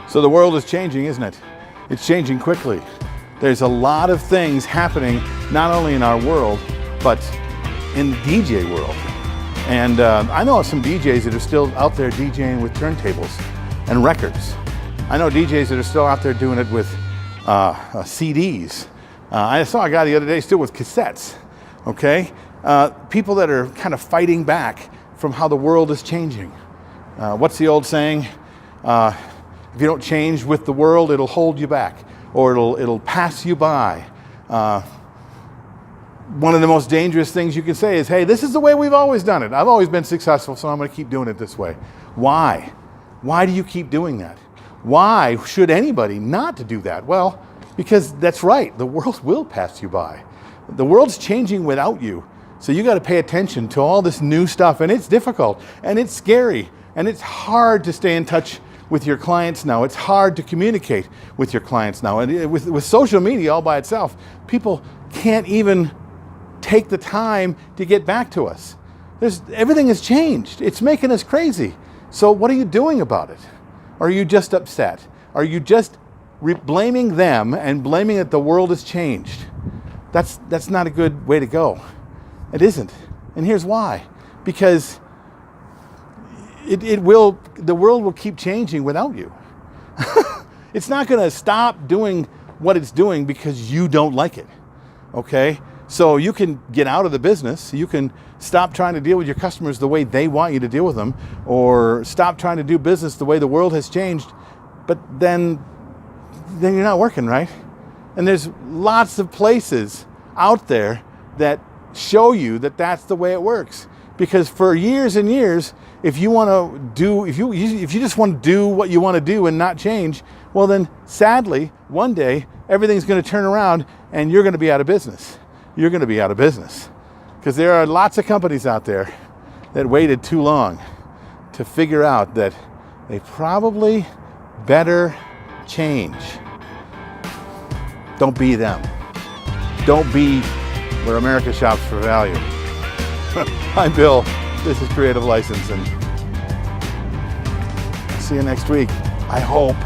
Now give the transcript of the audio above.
So the world is changing, isn't it? It's changing quickly. There's a lot of things happening, not only in our world, but in the DJ world. And I know some DJs that are still out there DJing with turntables and records. I know DJs that are still out there doing it with CDs. I saw a guy the other day still with cassettes, okay? People that are kind of fighting back from how the world is changing. What's the old saying? If you don't change with the world, it'll hold you back, or it'll pass you by. One of the most dangerous things you can say is, hey, this is the way we've always done it. I've always been successful, so I'm going to keep doing it this way. Why? Why do you keep doing that? Why should anybody not to do that? Well, because that's right, the world will pass you by. The world's changing without you. So you got to pay attention to all this new stuff, and it's difficult, and it's scary, and it's hard to stay in touch with your clients now. It's hard to communicate with your clients now. And with social media all by itself, people can't even take the time to get back to us. Everything has changed. It's making us crazy. So what are you doing about it? Are you just upset? Are you just blaming them and blaming that the world has changed? That's not a good way to go. It isn't. And here's why. Because the world will keep changing without you. It's not going to stop doing what it's doing because you don't like it. Okay? So you can get out of the business. You can stop trying to deal with your customers the way they want you to deal with them, or stop trying to do business the way the world has changed. But then you're not working, right? And there's lots of places out there that show you that that's the way it works. Because for years and years, if you just want to do what you want to do and not change, well then sadly, one day everything's going to turn around and you're going to be out of business. You're going to be out of business. Because there are lots of companies out there that waited too long to figure out that they probably better change. Don't be them. Don't be where America shops for value. I'm Bill. This is Creative License, and see you next week. I hope.